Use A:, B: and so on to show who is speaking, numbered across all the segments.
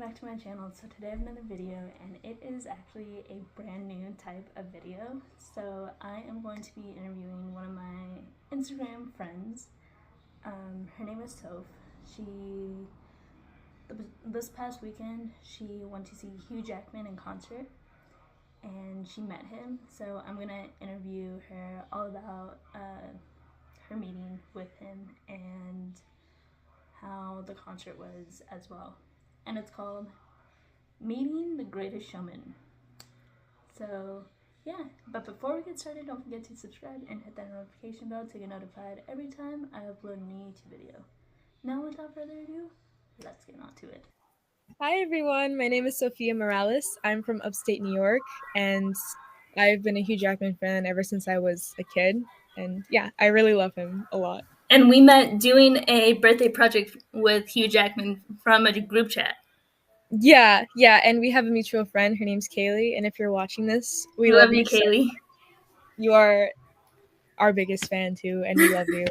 A: back to my channel. So today I have another video and it is actually a brand new type of video. So I am going to be interviewing one of my Instagram friends. Her name is Soph. She, this past weekend, she went to see Hugh Jackman in concert and she met him. So I'm going to interview her all about her meeting with him and how the concert was as well. And it's called Meeting the Greatest Showman. So, yeah, but before we get started, don't forget to subscribe and hit that notification bell to get notified every time I upload a new YouTube video. Now, without further ado, let's get on to it.
B: Hi everyone, my name is Sophia Morales. I'm from upstate New York, and I've been a Hugh Jackman fan ever since I was a kid. And yeah, I really love him a lot.
A: And we met doing a birthday project with Hugh Jackman from a group chat.
B: Yeah, and we have a mutual friend. Her name's Kaylee, and if you're watching this, we
A: Love
B: love
A: you,
B: you so
A: Kaylee.
B: much. You are our biggest fan too, and we love you.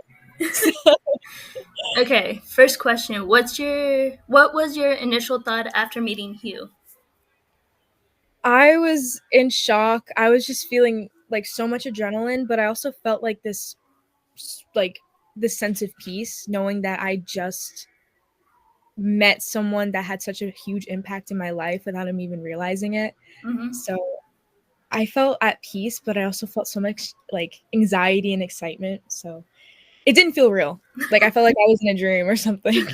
A: Okay, first question. What was your initial thought after meeting Hugh?
B: I was in shock. I was just feeling like so much adrenaline, but I also felt like this sense of peace, knowing that I just met someone that had such a huge impact in my life without him even realizing it.
A: Mm-hmm.
B: So I felt at peace, but I also felt so much like anxiety and excitement. So it didn't feel real. Like I felt like I was in a dream or something.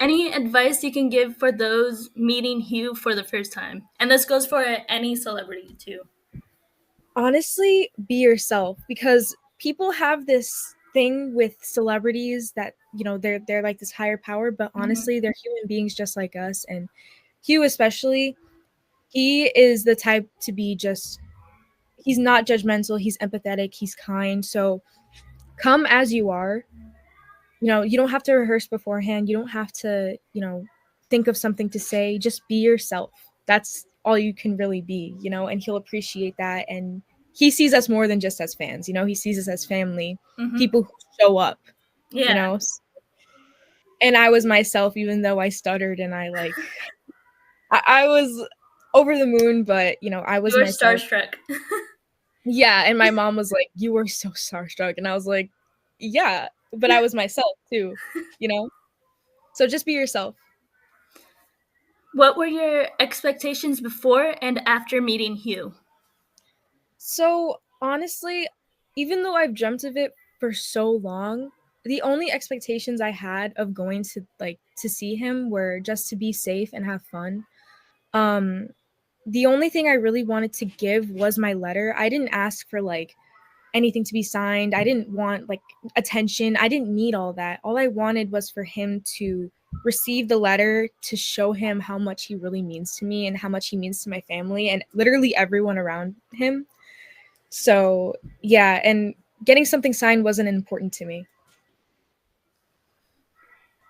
A: Any advice you can give for those meeting Hugh for the first time? And this goes for any celebrity too.
B: Honestly, be yourself, because people have this thing with celebrities that, they're like this higher power, but
A: Mm-hmm.
B: honestly, they're human beings just like us. And Hugh especially, he is the type to be just he's not judgmental, he's empathetic, he's kind. So come as you are. You don't have to rehearse beforehand. You don't have to, think of something to say. Just be yourself. That's all you can really be, and he'll appreciate that. And he sees us more than just as fans, he sees us as family,
A: Mm-hmm.
B: people who show up, you
A: Yeah,
B: know. And I was myself, even though I stuttered and I was over the moon, but I
A: you
B: was
A: were
B: myself.
A: starstruck.
B: Yeah, and my mom was like, "You were so starstruck," and I was like, "Yeah," but I was myself too, you know. So just be yourself.
A: What were your expectations before and after meeting Hugh?
B: So honestly, even though I've dreamt of it for so long, the only expectations I had of going to see him were just to be safe and have fun. Um, the only thing I really wanted to give was my letter. I didn't ask for anything to be signed. I didn't want attention. I didn't need all that. All I wanted was for him to receive the letter, to show him how much he really means to me and how much he means to my family and literally everyone around him. So, yeah, and getting something signed wasn't important to me.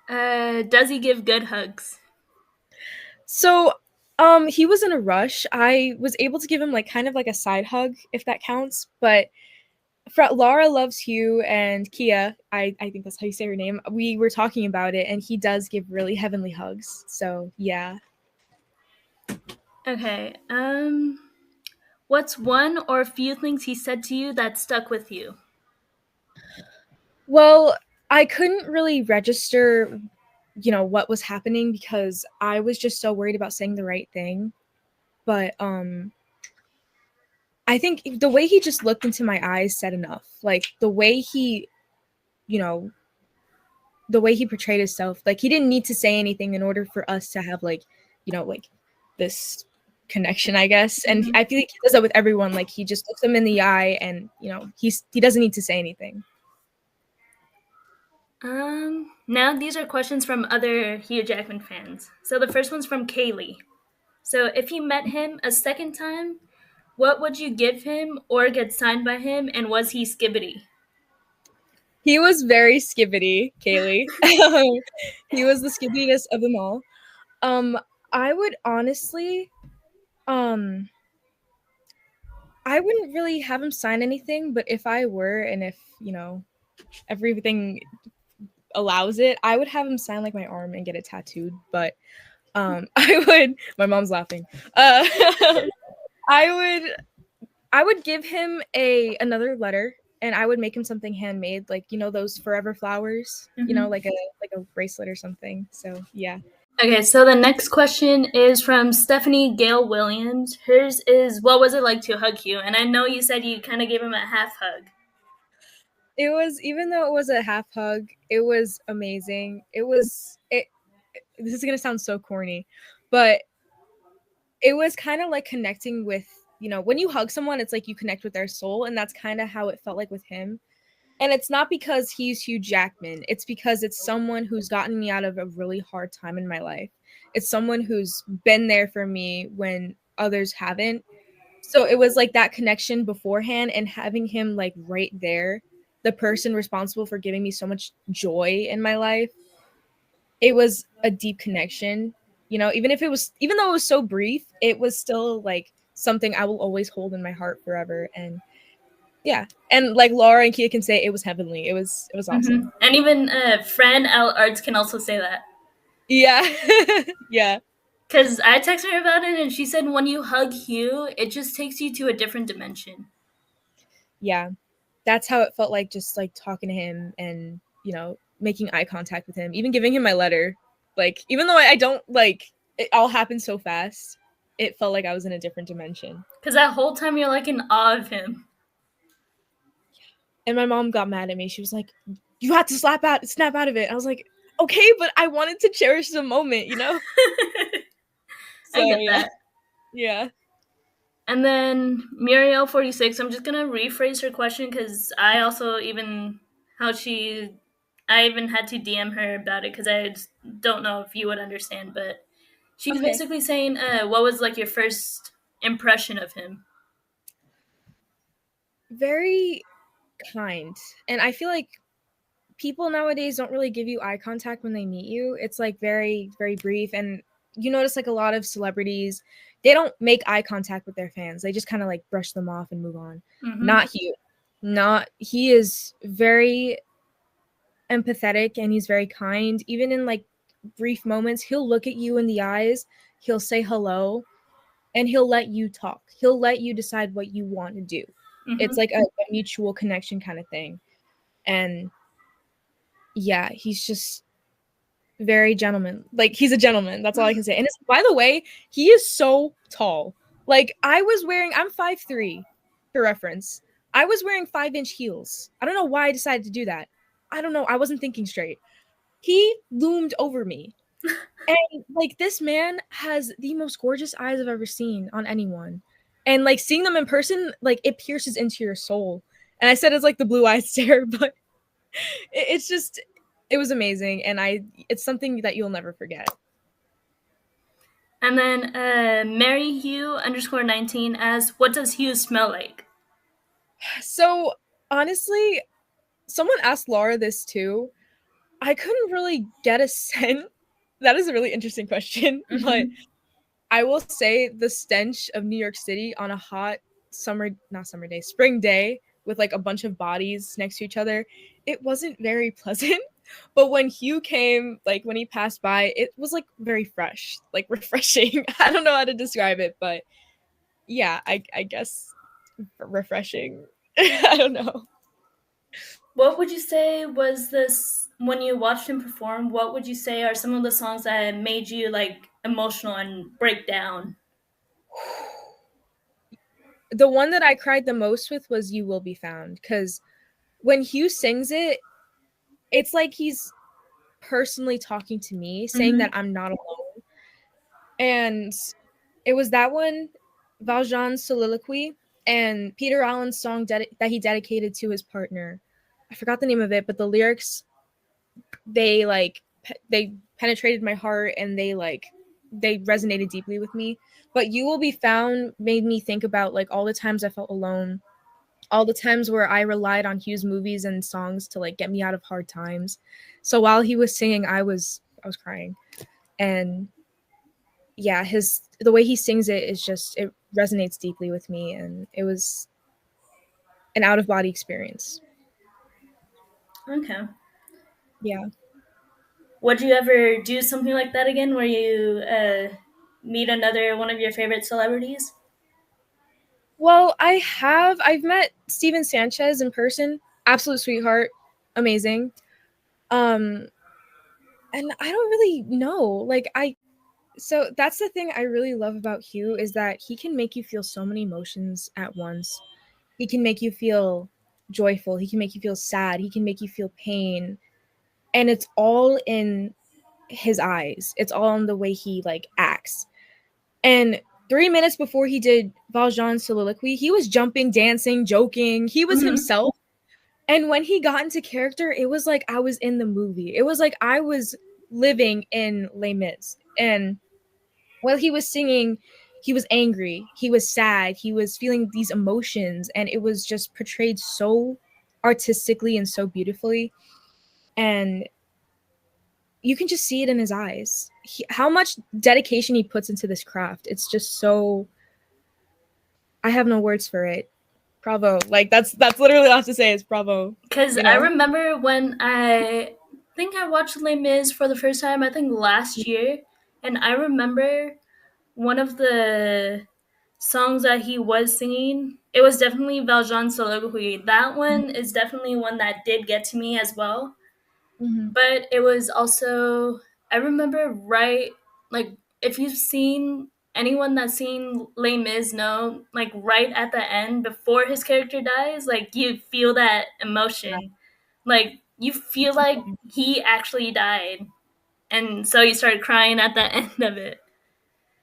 A: Does he give good hugs?
B: So, he was in a rush. I was able to give him kind of like a side hug, if that counts. But Laura loves Hugh and Kia. I think that's how you say her name. We were talking about it, and he does give really heavenly hugs. So yeah.
A: Okay. What's one or a few things he said to you that stuck with you?
B: Well, I couldn't really register, what was happening because I was just so worried about saying the right thing. But I think the way he just looked into my eyes said enough. Like you know, the way he portrayed himself, he didn't need to say anything in order for us to have this connection, I guess. And
A: Mm-hmm.
B: I feel like he does that with everyone. Like he just looks them in the eye, and he doesn't need to say anything.
A: Now these are questions from other Hugh Jackman fans. So the first one's from Kaylee. So if you met him a second time, what would you give him or get signed by him, and was he skibbity?
B: He was very skibbity, Kaylee. He was the skibbityest of them all. Um, I would honestly, um, I wouldn't really have him sign anything, but if I were, and if everything allows it, I would have him sign my arm and get it tattooed. But I would my mom's laughing. Uh I would I would give him another letter and I would make him something handmade, like, those forever flowers,
A: Mm-hmm.
B: like a bracelet or something. So, yeah.
A: Okay, so the next question is from Stephanie Gale Williams. Hers is, what was it like to hug you? And I know you said you kind of gave him a half hug.
B: It was, even though it was a half hug, it was amazing. It this is going to sound so corny, but it was kind of like connecting with, when you hug someone, it's like you connect with their soul, and that's kind of how it felt like with him. And it's not because he's Hugh Jackman. It's because it's someone who's gotten me out of a really hard time in my life. It's someone who's been there for me when others haven't. So it was like that connection beforehand, and having him like right there, the person responsible for giving me so much joy in my life. It was a deep connection. Even though it was so brief, it was still like something I will always hold in my heart forever. And yeah, and like Laura and Kia can say, it was heavenly. It was
A: Mm-hmm.
B: awesome.
A: And even Fran L. Arts can also say that.
B: Yeah. Yeah.
A: Because I texted her about it and she said when you hug Hugh, it just takes you to a different dimension.
B: Yeah. That's how it felt like, just like talking to him and, making eye contact with him, even giving him my letter. Like, even though I don't like it all happened so fast, it felt like I was in a different dimension.
A: Because that whole time you're like in awe of him.
B: And my mom got mad at me. She was like, "You had to snap out of it." I was like, "Okay, but I wanted to cherish the moment."
A: I
B: So
A: get
B: yeah.
A: that.
B: Yeah.
A: And then Muriel46, I'm just going to rephrase her question because I also even, I even had to DM her about it because I just don't know if you would understand. But she's
B: Okay.
A: basically saying, what was like your first impression of him?
B: Very kind. And I feel like people nowadays don't really give you eye contact when they meet you. It's like very, very brief. And you notice like a lot of celebrities, they don't make eye contact with their fans. They just kind of like brush them off and move on.
A: Mm-hmm.
B: Not Hugh. Not He is very empathetic and he's very kind. Even in like brief moments, he'll look at you in the eyes, he'll say hello, and he'll let you talk. He'll let you decide what you want to do. It's
A: Mm-hmm.
B: like a mutual connection kind of thing. And yeah, he's just very gentleman. Like, he's a gentleman. That's all I can say. And by the way, he is so tall. Like, I'm 5'3", for reference. I was wearing 5-inch heels. I don't know why I decided to do that. I don't know. I wasn't thinking straight. He loomed over me. And like, this man has the most gorgeous eyes I've ever seen on anyone. And like, seeing them in person, like, it pierces into your soul. And I said it's like the blue eyed stare, but it's just, it was amazing. And it's something that you'll never forget.
A: And then Mary Hugh _19 asks, what does Hugh smell like?
B: So honestly, someone asked Laura this too. I couldn't really get a scent. That is a really interesting question, but
A: Mm-hmm.
B: I will say the stench of New York City on a hot not summer day, spring day with like a bunch of bodies next to each other, it wasn't very pleasant. But when Hugh came, like when he passed by, it was like very fresh, like refreshing. I don't know how to describe it, but yeah, I guess refreshing. I don't know.
A: What would you say was this, when you watched him perform, what would you say are some of the songs that made you like emotional and break down?
B: The one that I cried the most with was "You Will Be Found," because when Hugh sings it, it's like he's personally talking to me, saying that
A: Mm-hmm.
B: I'm not alone. And it was that one, Valjean's soliloquy, and Peter Allen's song that he dedicated to his partner. I forgot the name of it, but the lyrics, they penetrated my heart, and they resonated deeply with me. But "You Will Be Found" made me think about like all the times I felt alone, all the times where I relied on Hugh's movies and songs to like get me out of hard times. So while he was singing, I was crying. And yeah, the way he sings it is just, it resonates deeply with me, and it was an out of body experience.
A: Okay.
B: Yeah.
A: Would you ever do something like that again, where you meet another one of your favorite celebrities?
B: Well, I've met Steven Sanchez in person. Absolute sweetheart. Amazing. Um and I don't really know. Like I so that's the thing I really love about Hugh is that he can make you feel so many emotions at once. He can make you feel joyful, he can make you feel sad, he can make you feel pain, and it's all in his eyes. It's all in the way he like acts. And 3 minutes before he did Valjean's soliloquy, he was jumping, dancing, joking. He was
A: Mm-hmm.
B: himself. And when he got into character, it was like I was in the movie. It was like I was living in Les Mis. And while he was singing, he was angry, he was sad, he was feeling these emotions, and it was just portrayed so artistically and so beautifully. And you can just see it in his eyes. How much dedication he puts into this craft. It's just so I have no words for it. Bravo. Like that's literally all I have to say is bravo,
A: Because
B: you
A: I
B: know?
A: remember when I think I watched Les Mis for the first time, I think last year, and I remember one of the songs that he was singing. It was definitely Valjean's Soliloquy. That one is definitely one that did get to me as well.
B: Mm-hmm.
A: But it was also, I remember right, like, if you've seen anyone that's seen Les Mis know, like, right at the end, before his character dies, like, you feel that
B: Yeah.
A: emotion. Like, you feel like he actually died. And so you start crying at the end of it.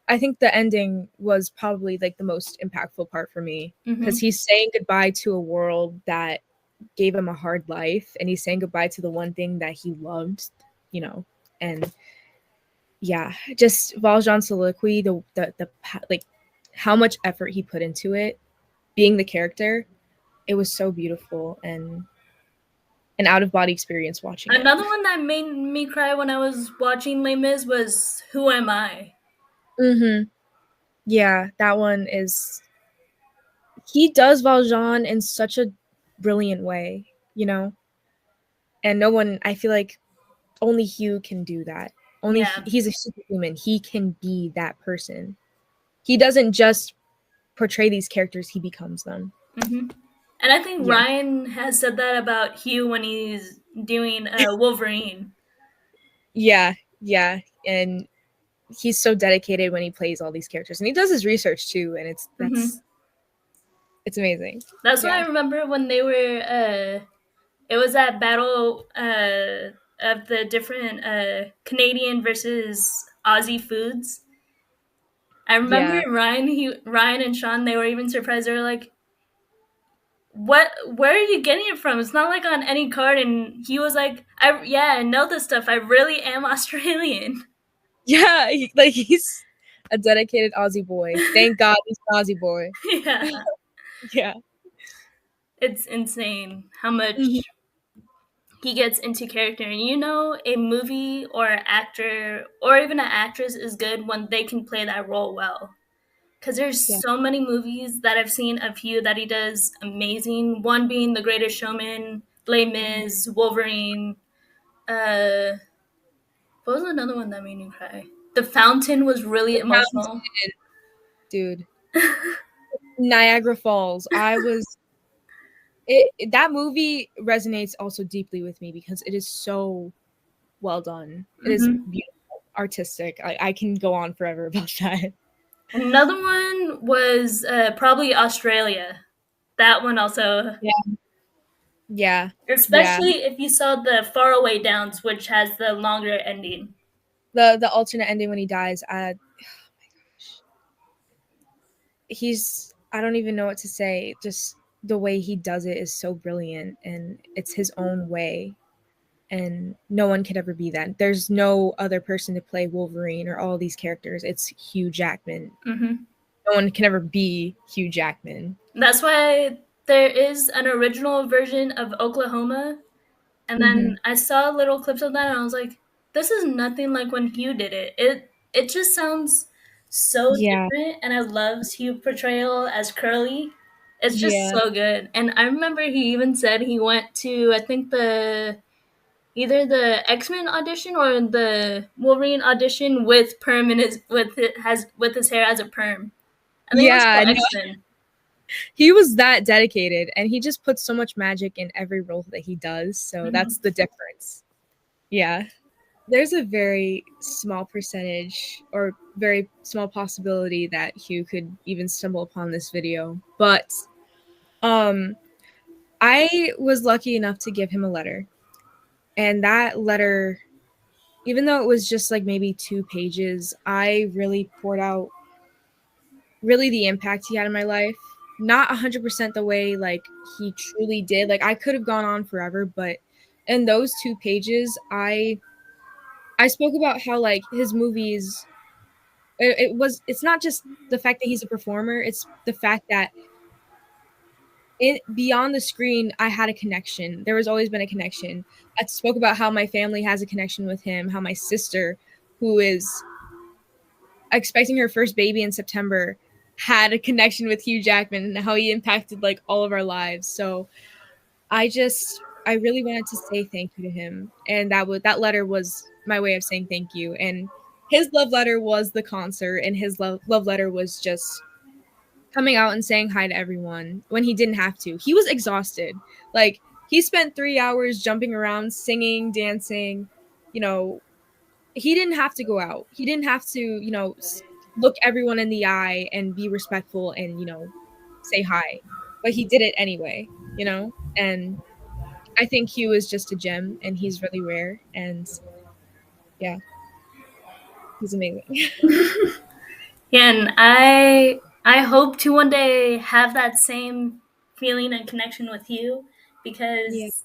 B: I think the ending was probably like the most impactful part for me because
A: Mm-hmm.
B: he's saying goodbye to a world that gave him a hard life, and he's saying goodbye to the one thing that he loved, you know. And yeah, just Valjean's soliloquy, like how much effort he put into it, being the character, it was so beautiful and an out of body experience watching it.
A: Another one that made me cry when I was watching Les Mis was Who Am I?
B: Mm-hmm. Yeah, that one is he does Valjean in such a brilliant way, you know? And no one I feel like only Hugh can do that.
A: Yeah.
B: He's a superhuman. He can be that person. He doesn't just portray these characters, he becomes them.
A: Mm-hmm. And I think
B: Yeah.
A: Ryan has said that about Hugh when he's doing Wolverine.
B: Yeah. Yeah. And he's so dedicated when he plays all these characters. And he does his research too, and
A: Mm-hmm.
B: it's amazing.
A: That's why I
B: Yeah.
A: remember when they were. It was that battle of the different Canadian versus Aussie foods. I remember
B: Yeah.
A: Ryan and Sean. They were even surprised. They were like, "What? Where are you getting it from? It's not like on any card." And he was like, "I know this stuff. I really am Australian."
B: Yeah. He's a dedicated Aussie boy. Thank God he's an Aussie boy.
A: Yeah,
B: Yeah.
A: it's insane how
B: Mhm.
A: much he gets into character. And a movie or an actor or even an actress is good when they can play that role well. Because there's
B: Yeah.
A: so many movies that I've seen of Hugh that he does amazing. One being The Greatest Showman, Les Mis, Wolverine. Uh, what was another one that made me cry? The Fountain was really
B: Mountain,
A: emotional.
B: dude. Niagara Falls. I was that movie resonates also deeply with me because it is so well done. It is
A: Hmm.
B: beautiful, artistic. I can go on forever about that.
A: Another one was probably Australia. That one also,
B: Yeah. Yeah. Yeah.
A: especially if you saw the Faraway Downs, which has the longer ending.
B: The alternate ending when he dies, he's I don't even know what to say. Just the way he does it is so brilliant and it's his own way. And no one could ever be that. There's no other person to play Wolverine or all these characters. It's Hugh Jackman.
A: Hmm.
B: No one can ever be Hugh Jackman.
A: That's why there is an original version of Oklahoma. And then
B: Mm-hmm.
A: I saw little clips of that and I was like, this is nothing like when Hugh did it. It just sounds so
B: Yeah.
A: different, and I love Hugh's portrayal as Curly. It's just
B: Yeah.
A: so good. And I remember he even said he went to, I think, the either the X-Men audition or the Wolverine audition with perm in his with his hair as a perm. I think it was
B: Yeah,
A: for
B: no,
A: X-Men.
B: he was that dedicated, and he just puts so much magic in every role that he does. So
A: Mm-hmm.
B: that's the difference. Yeah. There's a very small percentage or very small possibility that Hugh could even stumble upon this video. But um I was lucky enough to give him a letter. And that letter, even though it was just like maybe 2 pages, I really poured out really the impact he had in my life. Not 100% the way like he truly did. Like I could have gone on forever, but in those 2 pages, I spoke about how like his movies it's not just the fact that he's a performer, it's the fact that it beyond the screen I had a connection. There was always been a connection. I spoke about how my family has a connection with him, how my sister, who is expecting her first baby in September, had a connection with Hugh Jackman and how he impacted like all of our lives. So I really wanted to say thank you to him. And that letter was my way of saying thank you. And his love letter was the concert, and his love letter was just coming out and saying hi to everyone when he didn't have to. He was exhausted. Like he spent 3 hours jumping around, singing, dancing. You know, he didn't have to go out. He didn't have to, look everyone in the eye and be respectful and, say hi. But he did it anyway, And I think Hugh is just a gem and he's really rare. And yeah, he's amazing.
A: Yeah, and I hope to one day have that same feeling and connection with you,
B: Yeah.
A: because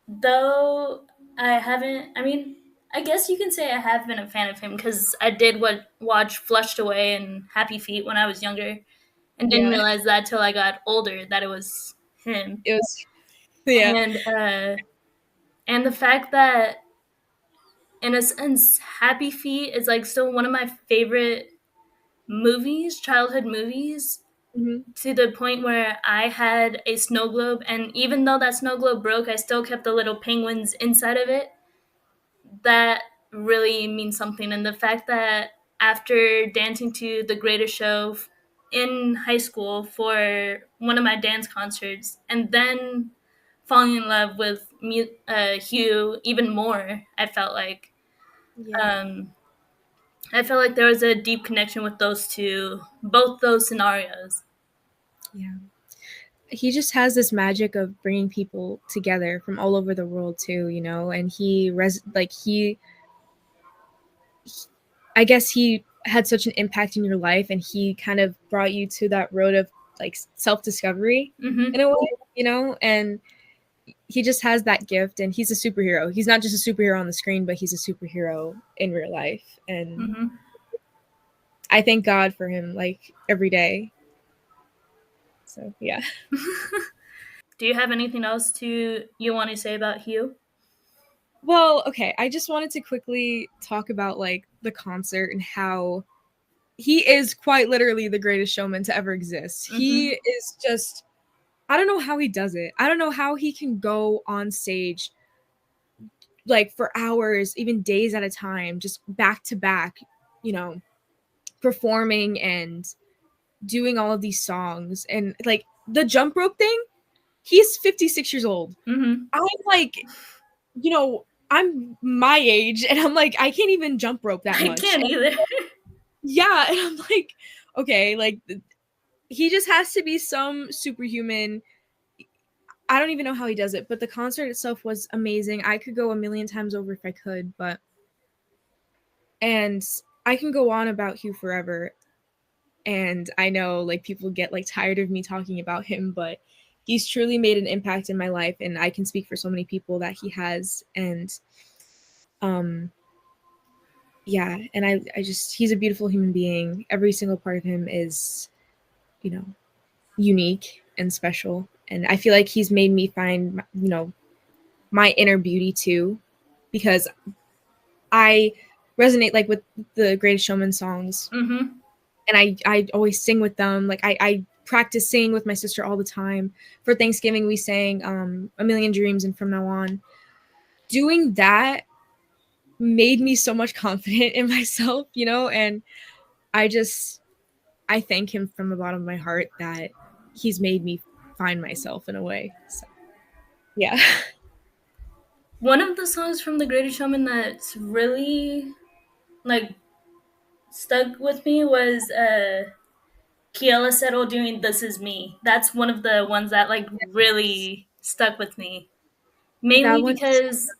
A: though I haven't, I mean, I guess you can say I have been a fan of him because I did watch Flushed Away and Happy Feet when I was younger, and didn't
B: Yeah.
A: realize that till I got older that it was him.
B: It was, yeah.
A: And and the fact that, in a sense, Happy Feet is like still one of my favorite movies, childhood movies,
B: Hmm.
A: to the point where I had a snow globe, and even though that snow globe broke, I still kept the little penguins inside of it. That really means something. And the fact that after dancing to The Greatest Show in high school for one of my dance concerts, and then falling in love with Hugh even more,
B: Yeah.
A: um, I felt like there was a deep connection with those two, both those scenarios.
B: Yeah. He just has this magic of bringing people together from all over the world too, and I guess he had such an impact in your life and he kind of brought you to that road of like self-discovery
A: Mm-hmm.
B: in a way, and he just has that gift and he's a superhero. He's not just a superhero on the screen, but he's a superhero in real life. And
A: Mm-hmm.
B: I thank God for him like every day. So, yeah.
A: Do you have anything else you want to say about Hugh?
B: Well, okay, I just wanted to quickly talk about like the concert and how he is quite literally the greatest showman to ever exist. He
A: Mm-hmm.
B: is just I don't know how he does it. I don't know how he can go on stage like for hours, even days at a time, just back to back, you know, performing and doing all of these songs and like the jump rope thing. He's 56 years old.
A: Mm-hmm.
B: I'm like, I'm my age and I'm like, I can't even jump rope that
A: I
B: much.
A: can't either.
B: Yeah, and I'm like, okay, like he just has to be some superhuman. I don't even know how he does it, but the concert itself was amazing. I could go a million times over if I could, and I can go on about Hugh forever. And I know like people get like tired of me talking about him, but he's truly made an impact in my life and I can speak for so many people that he has. And um yeah, and I just he's a beautiful human being. Every single part of him is, you know, unique and special. And I feel like he's made me find, my inner beauty too, because I resonate like with the Greatest Showman songs,
A: Mm-hmm.
B: and I always sing with them. Like I practice singing with my sister all the time. For Thanksgiving, we sang "A Million Dreams" and "From Now On," doing that made me so much confident in myself, and I just I thank him from the bottom of my heart that he's made me find myself in a way. So, yeah.
A: One of the songs from The Greatest Showman that's really like stuck with me was Kiela Settle doing "This Is Me." That's one of the ones that like really stuck with me,
B: That
A: mainly
B: one,
A: because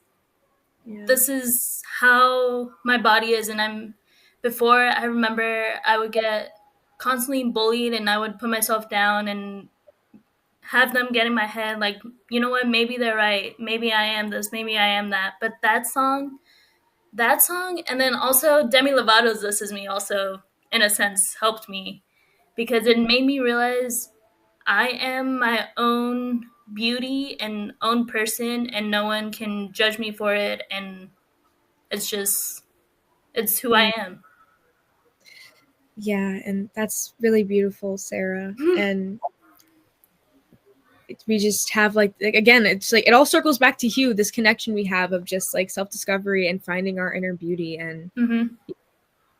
B: yeah.
A: this is how my body is, and before I remember I would get constantly bullied, and I would put myself down and have them get in my head like, you know what, maybe they're right, maybe I am this, maybe I am that. But that song, and then also Demi Lovato's "This Is Me" also, in a sense, helped me because it
B: Mhm.
A: made me realize I am my own beauty and own person, and no one can judge me for it. And it's just, it's who I
B: Mm.
A: am.
B: Yeah, and that's really beautiful, Sarah. And we just have like again, it's like it all circles back to Hugh, this connection we have of just like self-discovery and finding our inner beauty. And
A: Mm-hmm.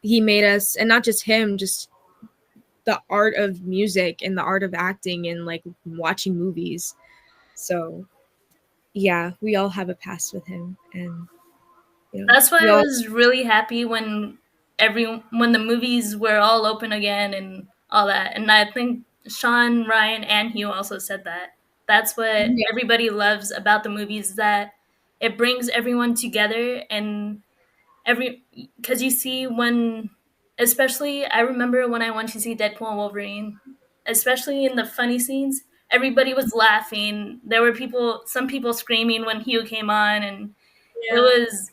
B: he made us, and not just him, just the art of music and the art of acting and like watching movies. So yeah, we all have a past with him, and
A: That's
B: we
A: why I
B: all.
A: was really happy when when the movies were all open again and all that. And I think Sean, Ryan, and Hugh also said that. That's what
B: Yeah.
A: everybody loves about the movies, that it brings everyone together. And every because you see when, especially I remember when I went to see Deadpool and Wolverine, especially in the funny scenes, everybody was laughing. There were some people screaming when Hugh came on, and it
B: Yeah.
A: was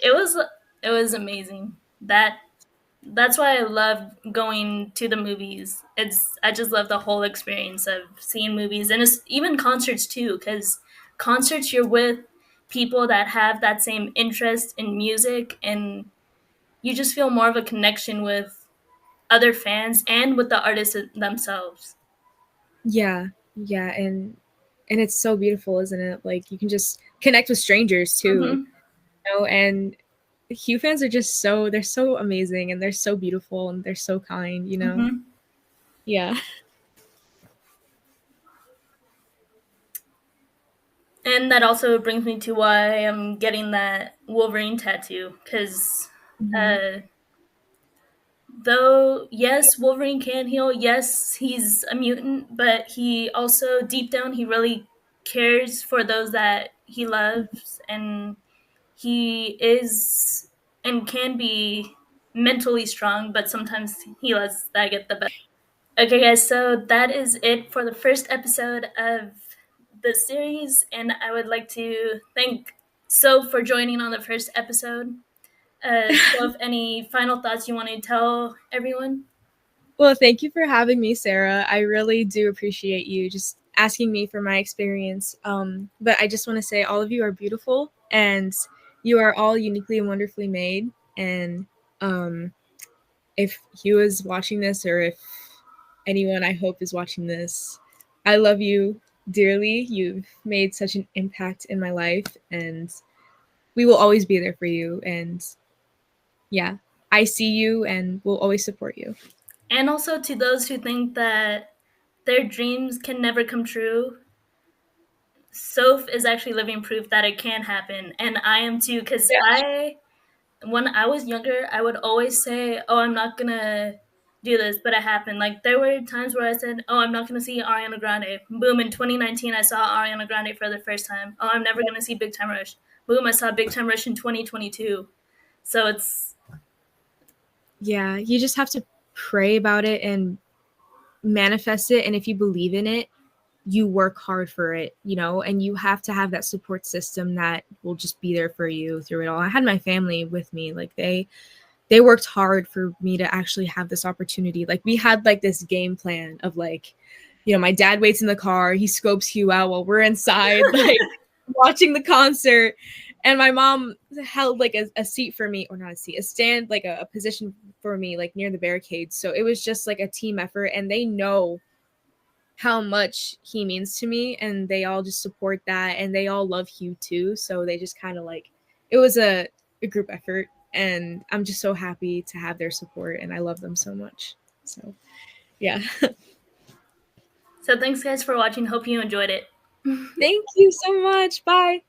A: it was it was amazing. That's why I love going to the movies. I just love the whole experience of seeing movies, and it's even concerts too, because concerts you're with people that have that same interest in music, and you just feel more of a connection with other fans and with the artists themselves.
B: Yeah, yeah, and it's so beautiful, isn't it? Like you can just connect with strangers too,
A: Hmm.
B: and Hugh fans are just they're so amazing, and they're so beautiful, and they're so kind.
A: Hmm.
B: Yeah.
A: And that also brings me to why I'm getting that Wolverine tattoo, because
B: Mhm.
A: uh, though yes, Wolverine can heal, yes, he's a mutant, but he also, deep down, he really cares for those that he loves. And he is and can be mentally strong, but sometimes he lets that get the best. Okay, guys, so that is it for the first episode of the series, and I would like to thank Soph for joining on the first episode. Soph, any final thoughts you want to tell everyone?
B: Well, thank you for having me, Sarah. I really do appreciate you just asking me for my experience. But I just want to say all of you are beautiful, and you are all uniquely and wonderfully made. And um, if Hugh is watching this, or if anyone I hope is watching this, I love you dearly. You've made such an impact in my life, and we will always be there for you. And yeah, I see you and will always support you.
A: And also to those who think that their dreams can never come true, Soph is actually living proof that it can happen. And I am too, because when I was younger, I would always say, "Oh, I'm not gonna do this," but it happened. Like there were times where I said, "Oh, I'm not gonna see Ariana Grande." Boom! In 2019, I saw Ariana Grande for the first time. Oh, I'm never gonna see Big Time Rush. Boom! I saw Big Time Rush in 2022. So it's
B: Yeah, you just have to pray about it and manifest it. And if you believe in it, you work hard for it, and you have to have that support system that will just be there for you through it all. I had my family with me. Like they worked hard for me to actually have this opportunity. Like we had like this game plan of like, my dad waits in the car, he scopes Hugh out while we're inside, like watching the concert. And my mom held like a seat for me, or not a seat, a stand, like a position for me, like near the barricades. So it was just like a team effort. And they know how much he means to me, and they all just support that, and they all love Hugh too, so they just kind of like, it was a group effort, and I'm just so happy to have their support, and I love them so much. So yeah.
A: So thanks guys for watching. Hope you enjoyed it.
B: Thank you so much. Bye.